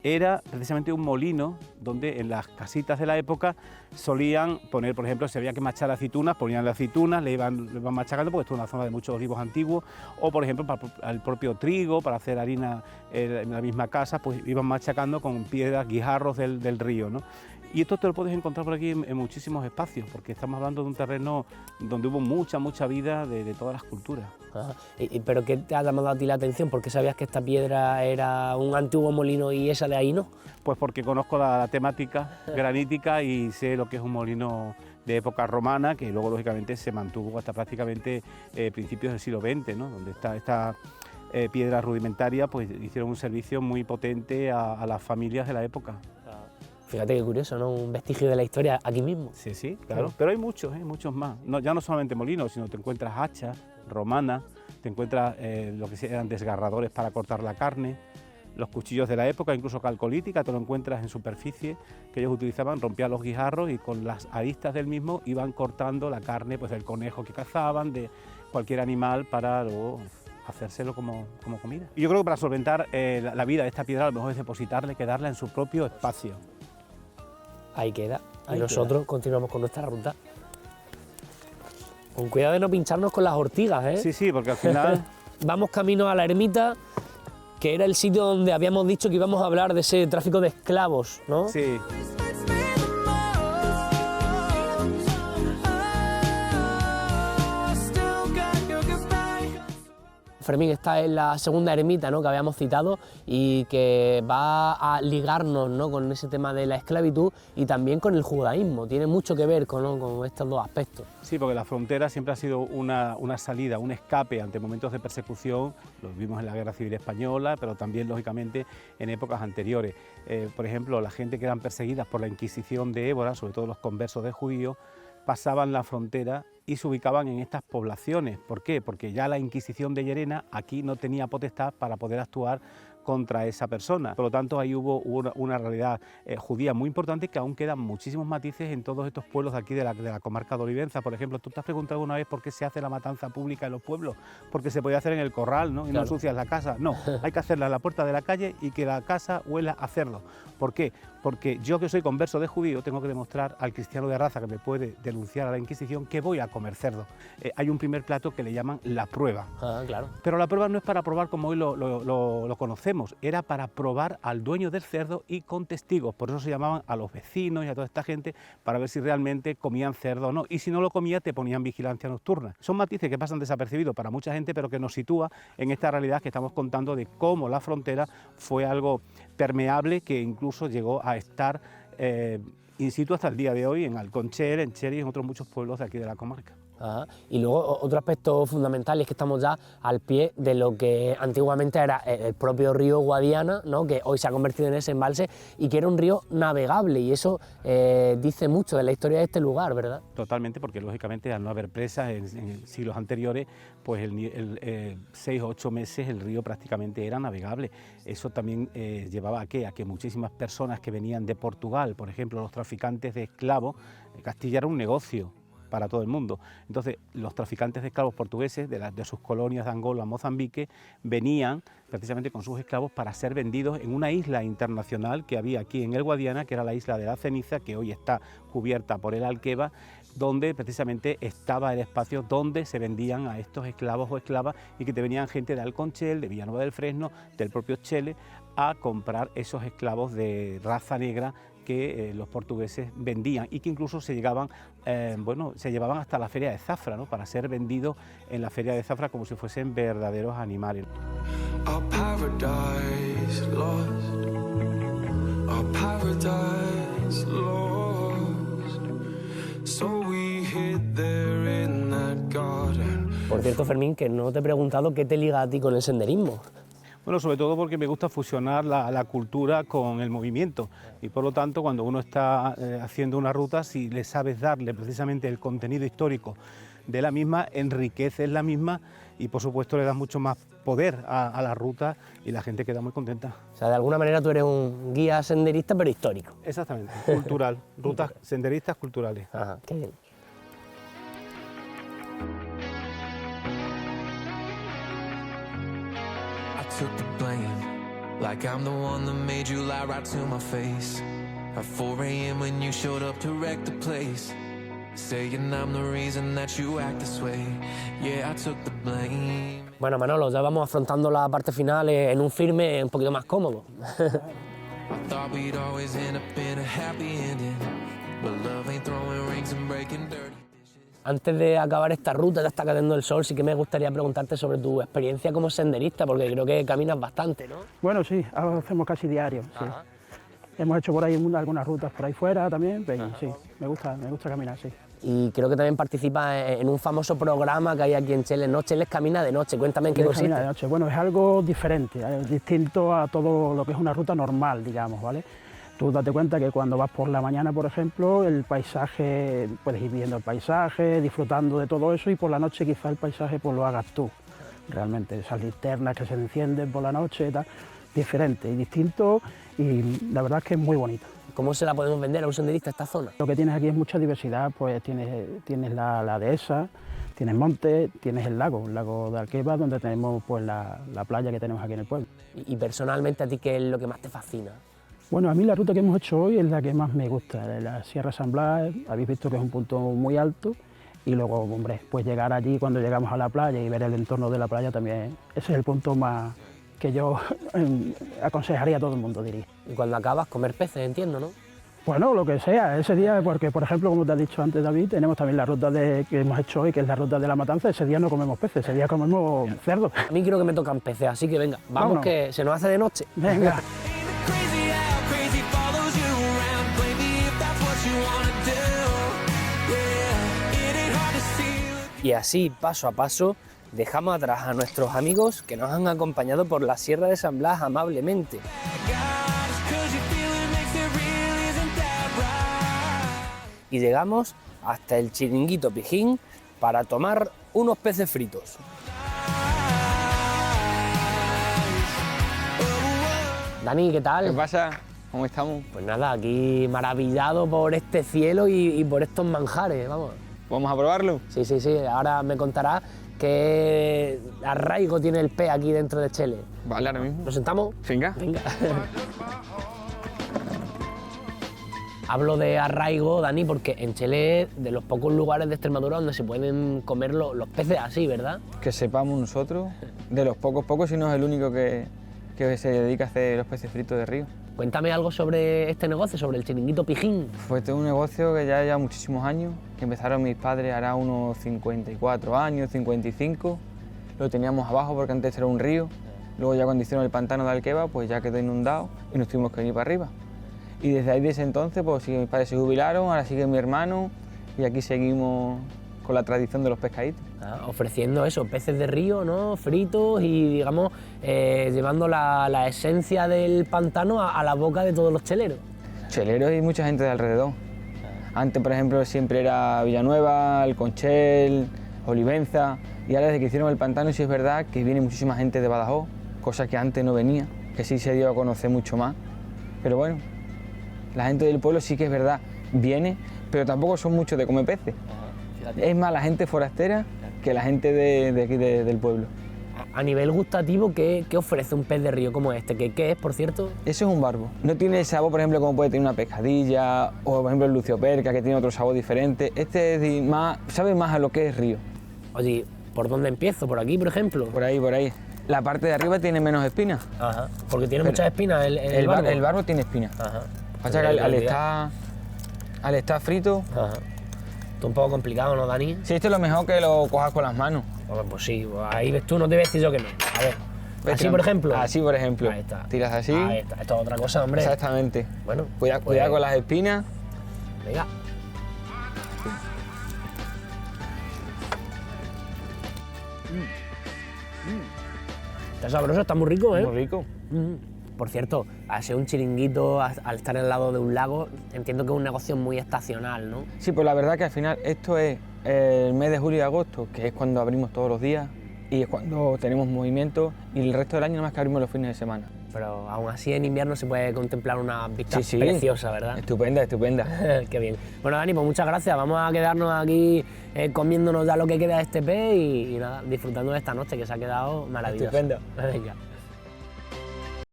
Era precisamente un molino donde en las casitas de la época solían poner, por ejemplo, si había que machar aceitunas, ponían las aceitunas, le iban machacando, porque esto es una zona de muchos olivos antiguos, o por ejemplo para el propio trigo, para hacer harina en la misma casa, pues iban machacando con piedras, guijarros del río, ¿no? Y esto te lo puedes encontrar por aquí en muchísimos espacios, porque estamos hablando de un terreno donde hubo mucha vida de todas las culturas. Ajá. ¿Pero qué te ha llamado a ti la atención? ¿Por qué sabías que esta piedra era un antiguo molino y esa de ahí no? Pues porque conozco la temática granítica y sé lo que es un molino de época romana, que luego lógicamente se mantuvo hasta prácticamente principios del siglo XX, ¿no? Donde esta piedra rudimentaria pues hicieron un servicio muy potente a las familias de la época. Fíjate qué curioso, ¿no? Un vestigio de la historia aquí mismo. Sí, claro, pero hay muchos más. No, ya no solamente molinos, sino te encuentras hachas romanas, te encuentras lo que eran desgarradores para cortar la carne, los cuchillos de la época, incluso calcolítica, te lo encuentras en superficie, que ellos utilizaban, rompían los guijarros y con las aristas del mismo iban cortando la carne pues, del conejo que cazaban, de cualquier animal para luego hacérselo como comida. Y yo creo que para solventar la vida de esta piedra, a lo mejor es depositarla y quedarla en su propio espacio. Ahí queda. Y nosotros continuamos con nuestra ruta. Con cuidado de no pincharnos con las ortigas, ¿eh? Sí, porque al final... Vamos camino a la ermita, que era el sitio donde habíamos dicho que íbamos a hablar de ese tráfico de esclavos, ¿no? Sí. Fermín, esta es la segunda ermita, ¿no?, que habíamos citado y que va a ligarnos, ¿no?, con ese tema de la esclavitud y también con el judaísmo. Tiene mucho que ver con estos dos aspectos. Sí, porque la frontera siempre ha sido una salida, un escape ante momentos de persecución. Lo vimos en la Guerra Civil Española, pero también, lógicamente, en épocas anteriores. Por ejemplo, la gente que eran perseguidas por la Inquisición de Évora, sobre todo los conversos de judíos, pasaban la frontera y se ubicaban en estas poblaciones. ¿Por qué? Porque ya la Inquisición de Llerena aquí no tenía potestad para poder actuar contra esa persona. Por lo tanto, ahí hubo una realidad judía muy importante, que aún quedan muchísimos matices en todos estos pueblos de aquí de la comarca de Olivenza. Por ejemplo, ¿tú te has preguntado alguna vez por qué se hace la matanza pública en los pueblos? Porque se podía hacer en el corral, ¿no? Y claro, no ensucias la casa. No, hay que hacerla a la puerta de la calle y que la casa huela a cerdo. ¿Por qué? Porque yo, que soy converso de judío, tengo que demostrar al cristiano de raza que me puede denunciar a la Inquisición que voy a comer cerdo. Hay un primer plato que le llaman la prueba. Ah, claro. Pero la prueba no es para probar como hoy lo conocemos, era para probar al dueño del cerdo y con testigos. Por eso se llamaban a los vecinos y a toda esta gente para ver si realmente comían cerdo o no. Y si no lo comía, te ponían vigilancia nocturna. Son matices que pasan desapercibidos para mucha gente, pero que nos sitúa en esta realidad que estamos contando de cómo la frontera fue algo permeable que incluso llegó a estar in situ hasta el día de hoy en Alconchel, en Cheri y en otros muchos pueblos de aquí de la comarca. Ajá. Y luego otro aspecto fundamental es que estamos ya al pie de lo que antiguamente era el propio río Guadiana, ¿no?, que hoy se ha convertido en ese embalse y que era un río navegable, y eso dice mucho de la historia de este lugar, ¿verdad? Totalmente, porque lógicamente al no haber presas en siglos anteriores, pues 6 o 8 meses el río prácticamente era navegable. Eso también llevaba a que muchísimas personas que venían de Portugal, por ejemplo los traficantes de esclavos, Castilla era un negocio para todo el mundo. Entonces, los traficantes de esclavos portugueses de sus colonias de Angola, Mozambique, venían precisamente con sus esclavos para ser vendidos en una isla internacional que había aquí en el Guadiana, que era la isla de la Ceniza, que hoy está cubierta por el Alqueva, donde precisamente estaba el espacio donde se vendían a estos esclavos o esclavas, y que te venían gente de Alconchel, de Villanueva del Fresno, del propio Chele, a comprar esos esclavos de raza negra que los portugueses vendían, y que incluso se llevaban hasta la feria de Zafra, ¿no?, para ser vendidos en la feria de Zafra como si fuesen verdaderos animales. Our paradise lost, our paradise lost, so we hid there in that garden. Por cierto, Fermín, que no te he preguntado qué te liga a ti con el senderismo. Bueno, sobre todo porque me gusta fusionar la cultura con el movimiento, y por lo tanto cuando uno está haciendo una ruta, si le sabes darle precisamente el contenido histórico de la misma, enriqueces la misma y por supuesto le das mucho más poder a la ruta y la gente queda muy contenta. O sea, de alguna manera tú eres un guía senderista pero histórico. Exactamente, cultural, rutas senderistas culturales. Ajá, qué bien. I took the blame Like I'm the one that made you lie right to my face. At 4 a.m. when you showed up to wreck the place. Saying I'm the reason that you act this way. Yeah, I took the blame. Bueno, Manolo, ya vamos afrontando la parte final en un firme un poquito más cómodo. I thought we'd always end up in a happy ending. But love ain't throwing rings and breaking dirty. Antes de acabar esta ruta, ya está cayendo el sol, sí que me gustaría preguntarte sobre tu experiencia como senderista, porque creo que caminas bastante, ¿no? Bueno, sí, ahora lo hacemos casi diario. Sí. Hemos hecho por ahí algunas rutas por ahí fuera también, pero sí, me gusta caminar, sí. Y creo que también participas en un famoso programa que hay aquí en Cheles, ¿no? Cheles Camina de Noche, cuéntame en qué consiste. Camina de noche, bueno, es algo diferente, es distinto a todo lo que es una ruta normal, digamos, ¿vale? Tú date cuenta que cuando vas por la mañana, por ejemplo, el paisaje, puedes ir viendo el paisaje, disfrutando de todo eso, y por la noche quizá el paisaje pues lo hagas tú, realmente, esas linternas que se encienden por la noche y tal, diferente y distinto, y la verdad es que es muy bonito. ¿Cómo se la podemos vender a un senderista esta zona? Lo que tienes aquí es mucha diversidad, pues tienes la dehesa, tienes monte, tienes el lago de Alqueva, donde tenemos pues la playa que tenemos aquí en el pueblo. Y personalmente, ¿a ti qué es lo que más te fascina? Bueno, a mí la ruta que hemos hecho hoy es la que más me gusta, la Sierra San Blas. Habéis visto que es un punto muy alto, y luego, hombre, pues llegar allí cuando llegamos a la playa y ver el entorno de la playa también, ese es el punto más que yo aconsejaría a todo el mundo, diría. Y cuando acabas, comer peces, entiendo, ¿no? Bueno, lo que sea, ese día, porque por ejemplo, como te has dicho antes, David, tenemos también la ruta que hemos hecho hoy, que es la ruta de la matanza. Ese día no comemos peces, ese día comemos cerdo. A mí creo que me tocan peces, así que venga, vamos. Vámonos. Que se nos hace de noche. Venga. Crazy how crazy follows you around. Baby, if that's what you wanna do. Yeah, it ain't hard to see. Y así, paso a paso, dejamos atrás a nuestros amigos que nos han acompañado por la Sierra de San Blas amablemente. Y llegamos hasta el Chiringuito Pijín para tomar unos peces fritos. Dani, ¿qué tal? ¿Qué pasa? ¿Cómo estamos? Pues nada, aquí maravillado por este cielo y por estos manjares, vamos. ¿Vamos a probarlo? Sí, ahora me contarás qué arraigo tiene el pez aquí dentro de Cheles. Vale, ahora mismo. ¿Nos sentamos? Venga. Venga. Hablo de arraigo, Dani, porque en Cheles es de los pocos lugares de Extremadura donde se pueden comer los peces así, ¿verdad? Que sepamos nosotros, de los pocos, si no es el único que se dedica a hacer los peces fritos de río. Cuéntame algo sobre este negocio, sobre el Chiringuito Pijín. Pues este es un negocio que ya lleva muchísimos años, que empezaron mis padres hará unos 54 años, 55. Lo teníamos abajo porque antes era un río. Luego ya cuando hicieron el pantano de Alqueva, pues ya quedó inundado y nos tuvimos que venir para arriba. Y desde ahí, desde entonces, pues sí, mis padres se jubilaron, ahora sigue mi hermano y aquí seguimos con la tradición de los pescaditos. Ofreciendo eso, peces de río, ¿no? Fritos y, digamos, llevando la esencia del pantano a la boca de todos los cheleros. Cheleros y mucha gente de alrededor. Antes, por ejemplo, siempre era Villanueva, El Conchel, Olivenza, y ahora desde que hicieron el pantano sí es verdad que viene muchísima gente de Badajoz, cosa que antes no venía, que sí se dio a conocer mucho más. Pero bueno, la gente del pueblo sí que es verdad, viene, pero tampoco son muchos de comer peces. Es más la gente forastera que la gente de aquí del pueblo. A nivel gustativo, ¿qué ofrece un pez de río como este? ¿Qué es, por cierto? Eso es un barbo. No tiene el sabor, por ejemplo, como puede tener una pescadilla o, por ejemplo, el lucioperca, que tiene otro sabor diferente. Este es sabe más a lo que es río. Oye, ¿por dónde empiezo? ¿Por aquí, por ejemplo? Por ahí, por ahí. La parte de arriba tiene menos espinas. Ajá, porque tiene muchas espinas el barbo. El barbo tiene espinas. Ajá. Pasa que al estar frito... Ajá. Esto es un poco complicado, ¿no, Dani? Sí, esto es lo mejor que lo cojas con las manos. Pues sí, ahí ves tú, no te voy a decir yo que no. A ver, así por ejemplo. Así por ejemplo. Ahí está. Tiras así. Ahí está. Esto es otra cosa, hombre. Exactamente. Bueno, cuidado con las espinas. Venga. Está sabroso, está muy rico, ¿eh? Muy rico. Por cierto, al ser un chiringuito, al estar al lado de un lago, entiendo que es un negocio muy estacional, ¿no? Sí, pues la verdad que al final esto es el mes de julio y agosto, que es cuando abrimos todos los días y es cuando tenemos movimiento, y el resto del año nada más que abrimos los fines de semana. Pero aún así en invierno se puede contemplar una vista Sí. preciosa, ¿verdad? Estupenda. Qué bien. Bueno, Dani, pues muchas gracias. Vamos a quedarnos aquí comiéndonos ya lo que queda de este pez y nada, disfrutando de esta noche que se ha quedado maravillosa. Estupendo. Venga.